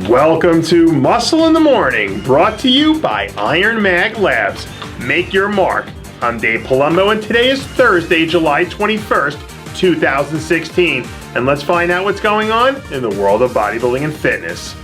Welcome to Muscle in the Morning, brought to you by Iron Mag Labs. Make your mark. I'm Dave Palumbo, and today is Thursday, July 21st, 2016. And let's find out what's going on in the world of bodybuilding and fitness.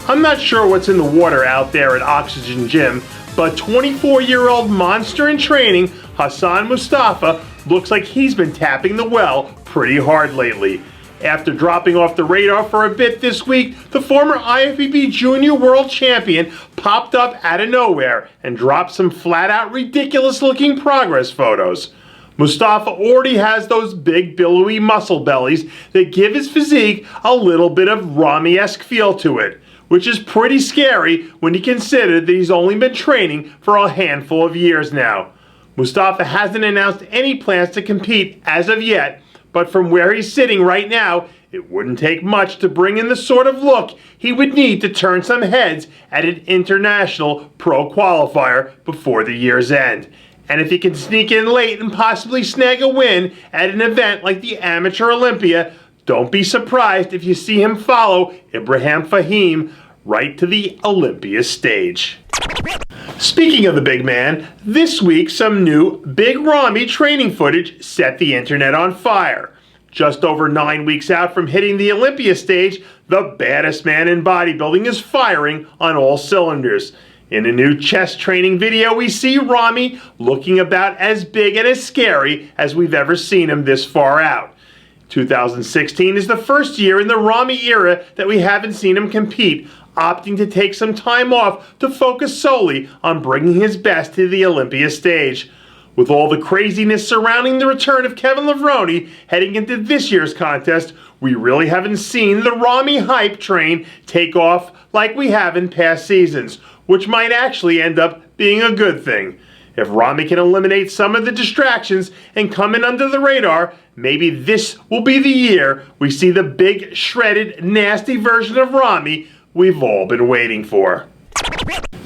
I'm not sure what's in the water out there at Oxygen Gym, but 24-year-old monster in training, Hassan Mostafa, looks like he's been tapping the well pretty hard lately. After dropping off the radar for a bit this week, the former IFBB Junior World Champion popped up out of nowhere and dropped some flat-out ridiculous-looking progress photos. Mustafa already has those big billowy muscle bellies that give his physique a little bit of Ramy-esque feel to it, which is pretty scary when you consider that he's only been training for a handful of years now. Mustafa hasn't announced any plans to compete as of yet, but from where he's sitting right now, it wouldn't take much to bring in the sort of look he would need to turn some heads at an international pro qualifier before the year's end. And if he can sneak in late and possibly snag a win at an event like the Amateur Olympia, don't be surprised if you see him follow Ibrahim Fahim right to the Olympia stage. Speaking of the big man, this week some new Big Ramy training footage set the internet on fire. Just over 9 weeks out from hitting the Olympia stage, the baddest man in bodybuilding is firing on all cylinders. In a new chest training video, we see Ramy looking about as big and as scary as we've ever seen him this far out. 2016 is the first year in the Ramy era that we haven't seen him compete, opting to take some time off to focus solely on bringing his best to the Olympia stage. With all the craziness surrounding the return of Kevin Levrone heading into this year's contest, we really haven't seen the Ramy hype train take off like we have in past seasons, which might actually end up being a good thing. If Ramy can eliminate some of the distractions and come in under the radar, maybe this will be the year we see the big, shredded, nasty version of Ramy we've all been waiting for.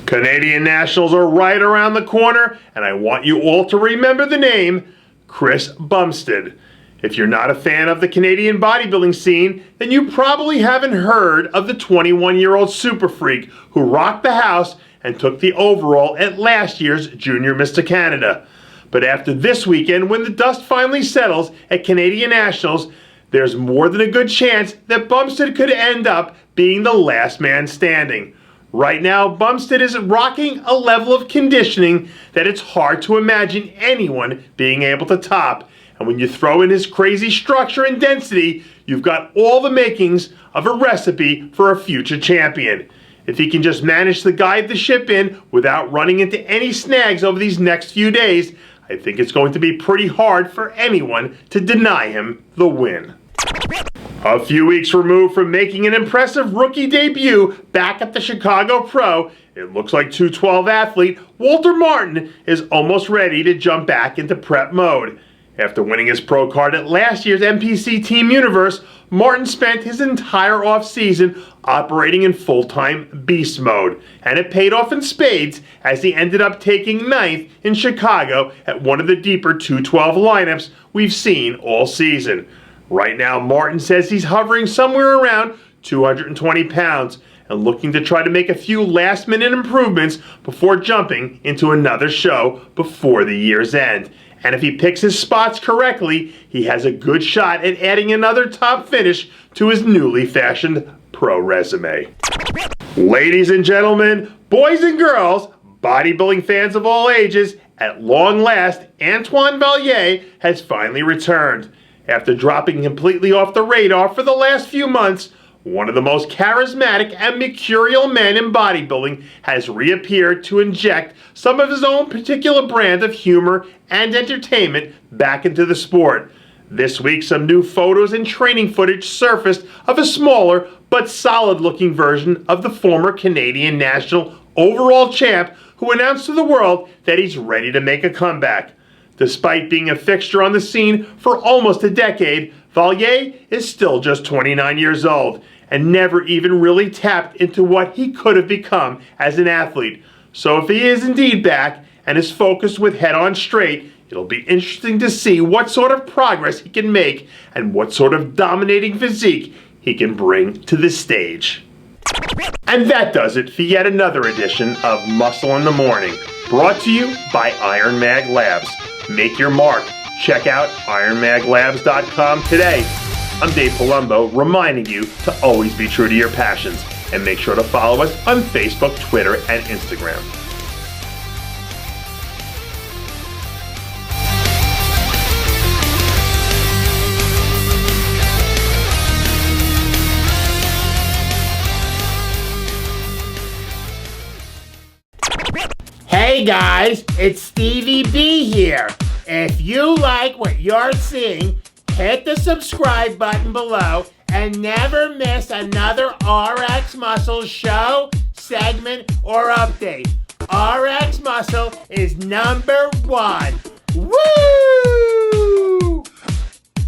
Canadian Nationals are right around the corner, and I want you all to remember the name Chris Bumstead. If you're not a fan of the Canadian bodybuilding scene, then you probably haven't heard of the 21-year-old super freak who rocked the house and took the overall at last year's Junior Mr. Canada. But after this weekend, when the dust finally settles at Canadian Nationals, there's more than a good chance that Bumstead could end up being the last man standing. Right now, Bumstead is rocking a level of conditioning that it's hard to imagine anyone being able to top. And when you throw in his crazy structure and density, you've got all the makings of a recipe for a future champion. If he can just manage to guide the ship in without running into any snags over these next few days, I think it's going to be pretty hard for anyone to deny him the win. A few weeks removed from making an impressive rookie debut back at the Chicago Pro, it looks like 212 athlete Walter Martin is almost ready to jump back into prep mode. After winning his pro card at last year's NPC Team Universe, Martin spent his entire offseason operating in full-time beast mode, and it paid off in spades as he ended up taking 9th in Chicago at one of the deeper 212 lineups we've seen all season. Right now, Martin says he's hovering somewhere around 220 pounds and looking to try to make a few last-minute improvements before jumping into another show before the year's end. And if he picks his spots correctly, he has a good shot at adding another top finish to his newly fashioned pro resume. Ladies and gentlemen, boys and girls, bodybuilding fans of all ages, at long last, Antoine Bell Yay has finally returned. After dropping completely off the radar for the last few months, one of the most charismatic and mercurial men in bodybuilding has reappeared to inject some of his own particular brand of humor and entertainment back into the sport. This week, some new photos and training footage surfaced of a smaller but solid-looking version of the former Canadian National overall champ who announced to the world that he's ready to make a comeback. Despite being a fixture on the scene for almost a decade, Bell Yay is still just 29 years old and never even really tapped into what he could have become as an athlete. So if he is indeed back and is focused with head on straight, it'll be interesting to see what sort of progress he can make and what sort of dominating physique he can bring to the stage. And that does it for yet another edition of Muscle in the Morning, brought to you by Iron Mag Labs. Make your mark. Check out ironmaglabs.com today. I'm Dave Palumbo, reminding you to always be true to your passions, and make sure to follow us on Facebook, Twitter, and Instagram. Hey guys, it's Stevie B here. If you like what you're seeing, hit the subscribe button below and never miss another RxMuscle show, segment, or update. RxMuscle is #1.